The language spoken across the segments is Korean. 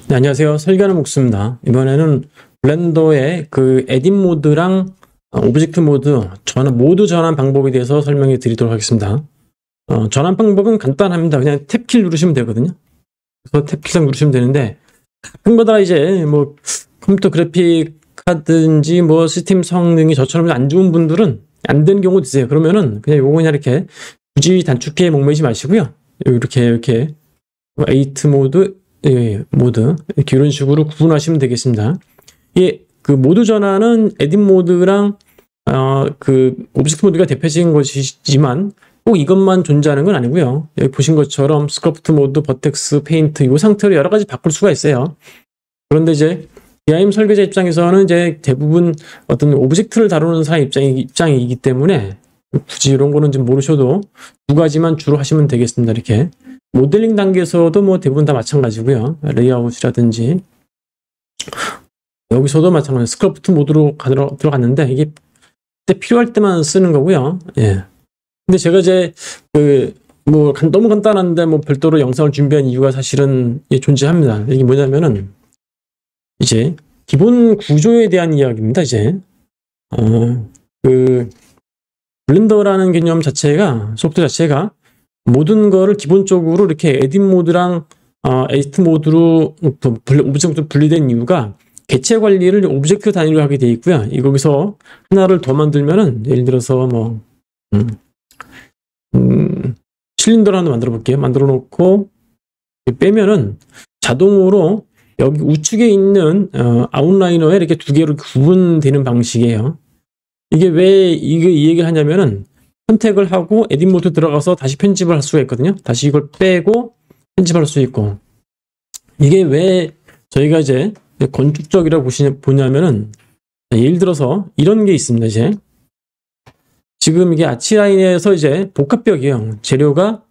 네, 안녕하세요. 설계하는 목수입니다. 이번에는 블렌더의 그 에딧 모드랑 오브젝트 모드, 모드 전환 방법에 대해서 설명해 드리도록 하겠습니다. 전환 방법은 간단합니다. 그냥 탭키 누르시면 되거든요. 그래서 탭키를 누르시면 되는데, 가끔가다 이제 뭐 컴퓨터 그래픽 카드인지 뭐 시스템 성능이 저처럼 안 좋은 분들은 안 되는 경우도 있어요. 그러면은 그냥 요거 그냥 이렇게 굳이 단축키에 목매지 마시고요. 이렇게 8 모드, 모드 이렇게 이런 식으로 구분하시면 되겠습니다. 그 모드 전환은 에딧 모드랑 그 오브젝트 모드가 대표적인 것이지만 꼭 이것만 존재하는 건 아니고요. 여기 보신 것처럼 스커프트 모드, 버텍스, 페인트 이 상태로 여러 가지 바꿀 수가 있어요. 그런데 이제 BIM 설계자 입장에서는 이제 대부분 어떤 오브젝트를 다루는 사람 입장이기 때문에 굳이 이런 거는 좀 모르셔도 두 가지만 주로 하시면 되겠습니다. 이렇게 모델링 단계에서도 뭐 대부분 다 마찬가지고요. 레이아웃이라든지 여기서도 마찬가지. 스크래프트 모드로 들어갔는데 이게 그때 필요할 때만 쓰는 거고요. 예. 근데 제가 이제 너무 간단한데 뭐 별도로 영상을 준비한 이유가 사실은 존재합니다. 이게 뭐냐면은 이제 기본 구조에 대한 이야기입니다. 이제 블렌더라는 개념 자체가 소프트웨어 자체가 모든 거를 기본적으로 이렇게 에딧 모드랑 에이트 모드로 오브젝트 분리된 이유가 개체 관리를 오브젝트 단위로 하게 돼 있고요. 여기서 하나를 더 만들면은 예를 들어서 뭐 실린더를 하나 만들어 볼게요. 만들어 놓고 빼면은 자동으로 여기 우측에 있는 아웃라이너에 이렇게 두 개로 구분되는 방식이에요. 이게 왜 이 얘기를 하냐면은 선택을 하고 에딧 모드 들어가서 다시 편집을 할 수가 있거든요. 다시 이걸 빼고 편집할 수 있고. 이게 왜 저희가 이제 건축적이라고 보냐면은 예를 들어서 이런 게 있습니다. 이제 지금 이게 아치라인에서 이제 복합벽이에요. 재료가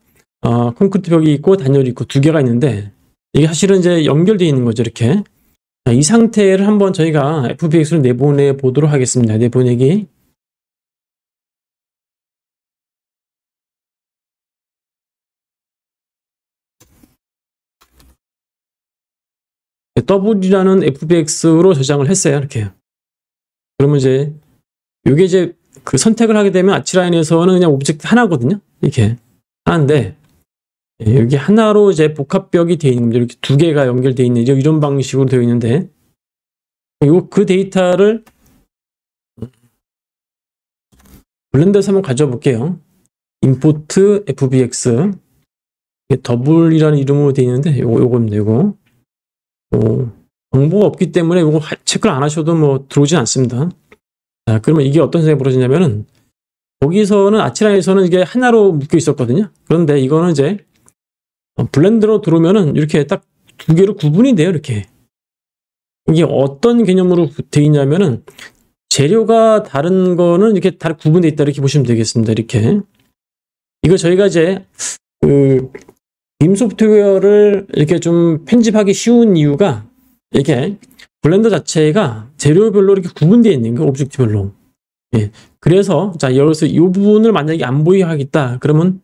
콘크리트 벽이 있고 단열이 있고 두 개가 있는데 이게 사실은 이제 연결되어 있는 거죠. 이렇게 이 상태를 한번 저희가 FBX로 내보내 보도록 하겠습니다. 내보내기. W라는 FBX로 저장을 했어요. 이렇게. 그러면 이제 이게 이제 그 선택을 하게 되면 아치라인에서는 그냥 오브젝트 하나거든요. 이렇게 하나인데 여기 하나로 이제 복합벽이 되어 있는 겁니다. 이렇게 두 개가 연결되어 있는 이런 방식으로 되어 있는데 그 데이터를 블렌더에서 한번 가져와 볼게요. import fbx 더블이라는 이름으로 되어 있는데 요겁니다. 요거 정보가 없기 때문에 이거 체크를 안 하셔도 뭐 들어오진 않습니다. 자, 그러면 이게 어떤 생각이 벌어지냐면은 거기서는 아치라인에서는 이게 하나로 묶여 있었거든요. 그런데 이거는 이제 블렌더로 들어오면은 이렇게 딱 두 개로 구분이 돼요. 이렇게 이게 어떤 개념으로 되어 있냐면은 재료가 다른 거는 이렇게 다 구분되어 있다 이렇게 보시면 되겠습니다. 이렇게 이거 저희가 이제 빔 소프트웨어를 이렇게 좀 편집하기 쉬운 이유가 이게 블렌더 자체가 재료별로 이렇게 구분되어 있는 거 오브젝트별로. 예. 그래서 자 여기서 이 부분을 만약에 안 보이게 하겠다 그러면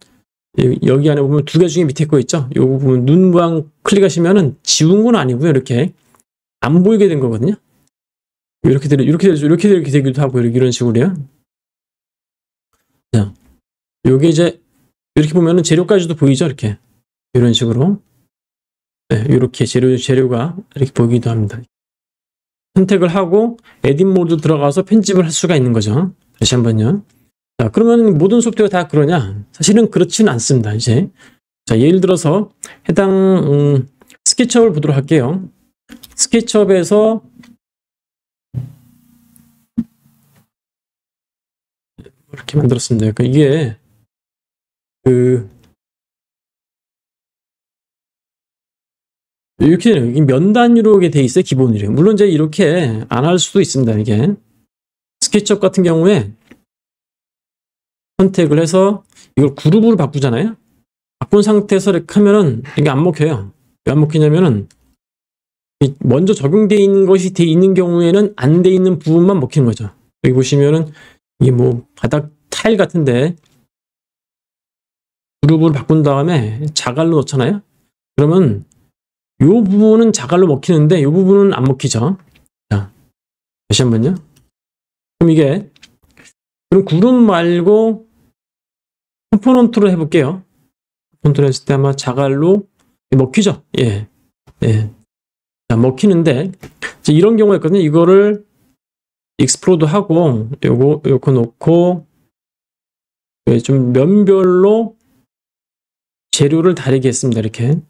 여기 안에 보면 두 개 중에 밑에 거 있죠. 이 부분 눈 모양 클릭하시면은 지운 건 아니고요. 이렇게 안 보이게 된 거거든요. 이렇게 되기도 하고 이런 식으로요. 자, 요게 이제 이렇게 보면은 재료까지도 보이죠. 이렇게 이런 식으로. 네, 이렇게 재료가 이렇게 보이기도 합니다. 선택을 하고 에딧 모드 들어가서 편집을 할 수가 있는 거죠. 다시 한번요. 자, 그러면 모든 소프트웨어 다 그러냐? 사실은 그렇지는 않습니다. 이제 자, 예를 들어서 해당 스케치업을 보도록 할게요. 스케치업에서 이렇게 만들었습니다. 그러니까 이게 이렇게 면 단위로 돼 있어요. 기본으로. 물론 이제 이렇게 안 할 수도 있습니다. 이게 스케치업 같은 경우에 선택을 해서 이걸 그룹으로 바꾸잖아요. 바꾼 상태에서 이렇게 하면은 이게 안 먹혀요. 왜 안 먹히냐면은 먼저 적용되어 있는 것이 돼 있는 경우에는 안 돼 있는 부분만 먹히는 거죠. 여기 보시면은 이게 뭐 바닥 타일 같은데 그룹을 바꾼 다음에 자갈로 넣잖아요. 그러면 부분은 자갈로 먹히는데 이 부분은 안 먹히죠. 자, 다시 한번요. 그럼 이게 그럼 그룹 말고 컴포넌트로 해볼게요. 컴포넌트로 했을 때 아마 자갈로 먹히죠. 예, 예. 자, 먹히는데 이런 경우가 있거든요. 이거를 익스플로드 하고 요거 놓고 좀 면별로 재료를 다르게 했습니다. 이렇게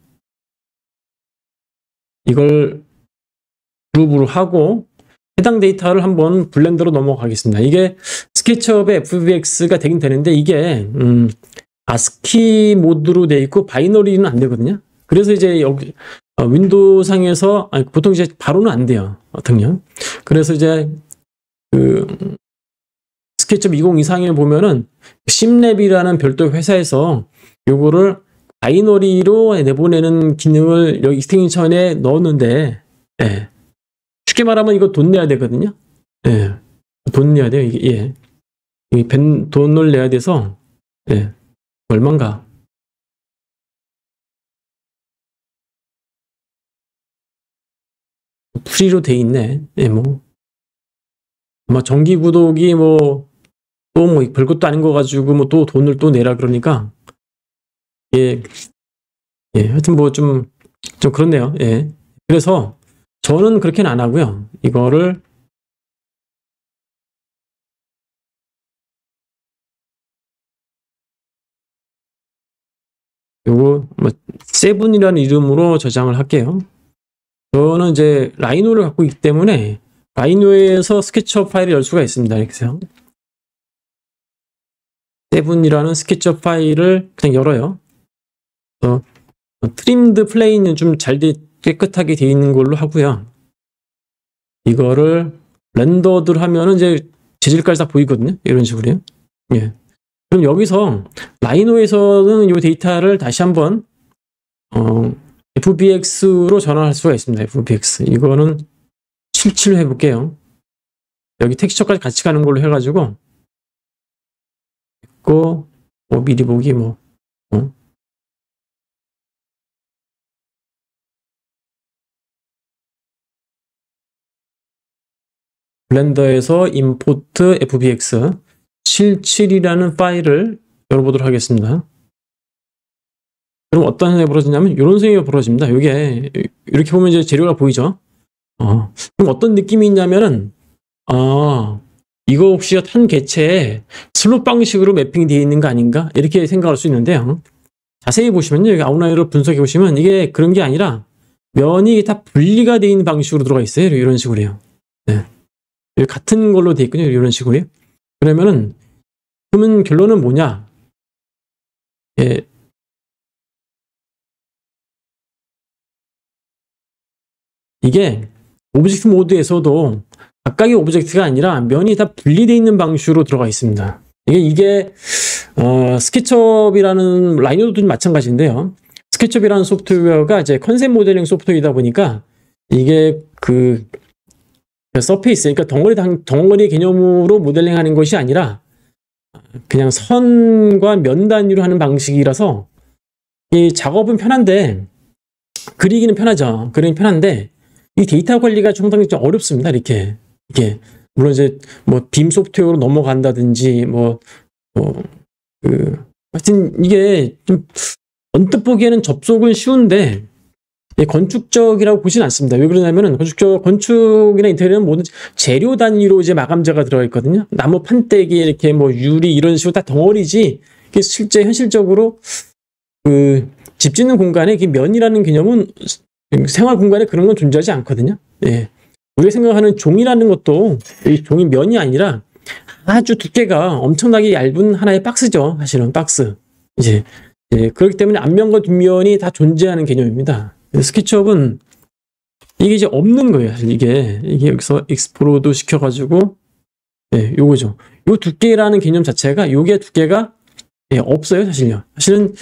이걸 그룹으로 하고 해당 데이터를 한번 블렌더로 넘어가겠습니다. 이게 스케치업의 FBX가 되긴 되는데 이게 ASCII 모드로 돼 있고 바이너리는 안 되거든요. 그래서 이제 여기 윈도우 상에서 보통 이제 바로는 안 돼요. 어떤요? 그래서 이제 그 스케치업 2023에 보면은 심랩이라는 별도 회사에서 요거를 바이너리로 내보내는 기능을 여기 익스텐션에 넣었는데, 예. 쉽게 말하면 이거 돈 내야 되거든요. 예. 돈 내야 돼요. 이게, 예. 돈을 내야 돼서, 예. 얼만가. 프리로 돼 있네. 예, 뭐. 아마 정기 구독이 또 별것도 아닌 거 가지고 또 돈을 또 내라 그러니까, 예, 예, 하여튼 좀 그렇네요. 예. 그래서 저는 그렇게는 안 하고요. 이거를 요거 세븐이라는 이름으로 저장을 할게요. 저는 이제 라이노를 갖고 있기 때문에 라이노에서 스케치업 파일을 열 수가 있습니다. 이렇게 해서 세븐이라는 스케치업 파일을 그냥 열어요. 트림드 플레인은 좀 깨끗하게 되어 있는 걸로 하고요. 이거를 렌더드를 하면은 이제 재질까지 다 보이거든요. 이런 식으로요. 예. 그럼 여기서 라이노에서는 이 데이터를 다시 한번 FBX로 전환할 수가 있습니다. FBX. 이거는 77로 해볼게요. 여기 텍스처까지 같이 가는 걸로 해가지고 있고 미리 보기 블렌더에서 임포트 FBX 77이라는 파일을 열어보도록 하겠습니다. 그럼 어떤 현상이 벌어지냐면 이런 현상이 벌어집니다. 이게 이렇게 보면 이제 재료가 보이죠. 그럼 어떤 느낌이 있냐면은 이거 혹시 한 개체에 슬롯 방식으로 매핑되어 있는 거 아닌가 이렇게 생각할 수 있는데요. 자세히 보시면요, 여기 아웃라인으로 분석해 보시면 이게 그런 게 아니라 면이 다 분리가 되어 있는 방식으로 들어가 있어요. 이런 식으로요. 네. 같은 걸로 되어 있거든요. 이런 식으로요. 그러면은 그러면 결론은 뭐냐? 예. 이게 오브젝트 모드에서도 각각의 오브젝트가 아니라 면이 다 분리되어 있는 방식으로 들어가 있습니다. 이게 스케치업이라는 라이노도 마찬가지인데요. 스케치업이라는 소프트웨어가 이제 컨셉 모델링 소프트웨어이다 보니까 이게 그 서페이스, 그러니까 덩어리 개념으로 모델링하는 것이 아니라 그냥 선과 면 단위로 하는 방식이라서 이 작업은 편한데 그리기는 편하죠. 그리기는 편한데 이 데이터 관리가 상당히 좀 어렵습니다. 이게 물론 이제 빔 소프트웨어로 넘어간다든지 하여튼 이게 좀 언뜻 보기에는 접속은 쉬운데 건축적이라고 보진 않습니다. 왜 그러냐면은 건축이나 인테리어는 모든 재료 단위로 이제 마감재가 들어가 있거든요. 나무 판때기 이렇게 유리 이런 식으로 다 덩어리지. 이게 실제 현실적으로 집 짓는 공간에 면이라는 개념은 생활 공간에 그런 건 존재하지 않거든요. 예. 우리가 생각하는 종이라는 것도 이 종이 면이 아니라 아주 두께가 엄청나게 얇은 하나의 박스죠. 사실은 박스. 이제 그렇기 때문에 앞면과 뒷면이 다 존재하는 개념입니다. 스케치업은 이게 이제 없는 거예요. 사실 이게 여기서 익스플로드 시켜가지고 요거죠. 요 두께라는 개념 자체가 요게 두께가 없어요. 사실요. 사실은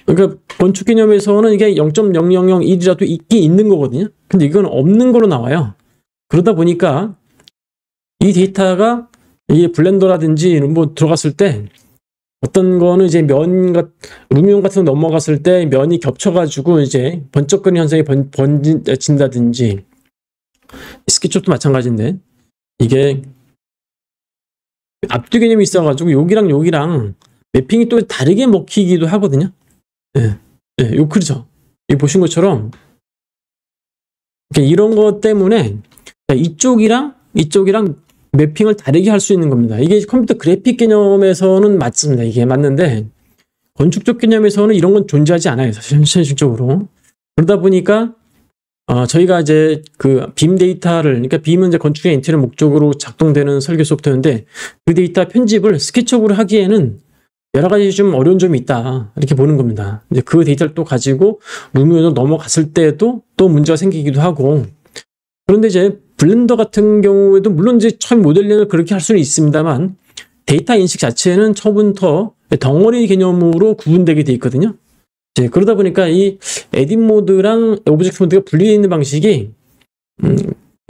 그러니까 건축 개념에서는 이게 0.0001이라도 있긴 있는 거거든요. 근데 이건 없는 거로 나와요. 그러다 보니까 이 데이터가 이게 블렌더라든지 들어갔을 때 어떤 거는 이제 루미온 같은 거 넘어갔을 때 면이 겹쳐가지고 이제 번쩍거리는 현상이 번진다든지, 스케치업도 마찬가지인데, 이게 앞뒤 개념이 있어가지고 여기랑 매핑이 또 다르게 먹히기도 하거든요. 예, 예, 그렇죠. 이 보신 것처럼 이런 것 때문에 이쪽이랑 매핑을 다르게 할 수 있는 겁니다. 이게 컴퓨터 그래픽 개념에서는 맞습니다. 이게 맞는데 건축적 개념에서는 이런 건 존재하지 않아요. 사실 현실적으로. 그러다 보니까 저희가 이제 그 빔 데이터를, 그러니까 빔은 이제 건축의 인테리어 목적으로 작동되는 설계 소프트웨어인데 그 데이터 편집을 스케치업으로 하기에는 여러 가지 좀 어려운 점이 있다, 이렇게 보는 겁니다. 이제 그 데이터를 또 가지고 루미온으로 넘어갔을 때도 또 문제가 생기기도 하고, 그런데 이제 블렌더 같은 경우에도 물론 이제 처음 모델링을 그렇게 할 수는 있습니다만 데이터 인식 자체는 처음부터 덩어리 개념으로 구분되게 돼 있거든요. 이제 그러다 보니까 이 에딧 모드랑 오브젝트 모드가 분리되어 있는 방식이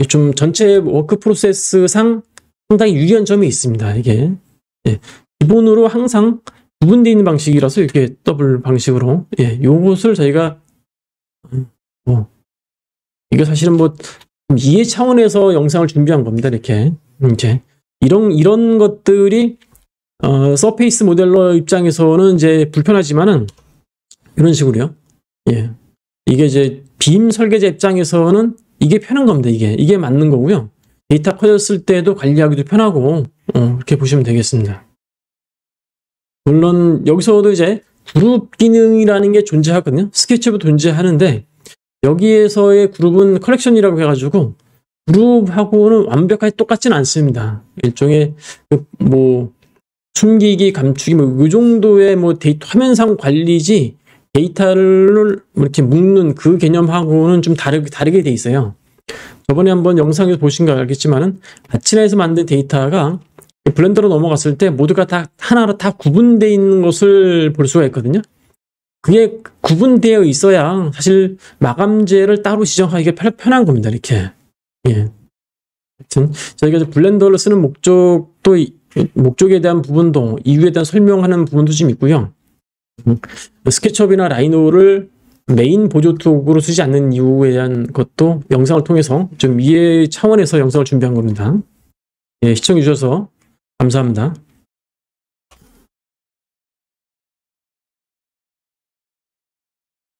좀 전체 워크 프로세스상 상당히 유리한 점이 있습니다. 이게 기본으로 항상 구분되어 있는 방식이라서 이렇게 더블 방식으로, 요것을 저희가 이게 사실은 뭐 이해 차원에서 영상을 준비한 겁니다. 이렇게 이제 이런 것들이 서페이스 모델러 입장에서는 이제 불편하지만은 이런 식으로요. 이게 이제 빔 설계자 입장에서는 이게 편한 겁니다. 이게 맞는 거고요. 데이터 커졌을 때도 관리하기도 편하고, 이렇게 보시면 되겠습니다. 물론 여기서도 이제 그룹 기능이라는 게 존재하거든요. 스케치업도 존재하는데 여기에서의 그룹은 컬렉션이라고 해가지고 그룹하고는 완벽하게 똑같지는 않습니다. 일종의 뭐 숨기기, 감추기 뭐 이 정도의 뭐 데이터 화면상 관리지 데이터를 이렇게 묶는 그 개념하고는 좀 다르게 돼 있어요. 저번에 한번 영상에서 보신 거 알겠지만은 아치라에서 만든 데이터가 블렌더로 넘어갔을 때 모두가 다 하나로 다 구분되어 있는 것을 볼 수가 있거든요. 그게 구분되어 있어야 사실 마감재를 따로 지정하기가 편한 겁니다. 이렇게. 하여튼 저희가 블렌더를 쓰는 목적에 대한 부분도, 이유에 대한 설명하는 부분도 좀 있고요. 스케치업이나 라이노를 메인 보조 툴로 쓰지 않는 이유에 대한 것도 영상을 통해서 좀 이해 차원에서 영상을 준비한 겁니다. 시청해 주셔서 감사합니다.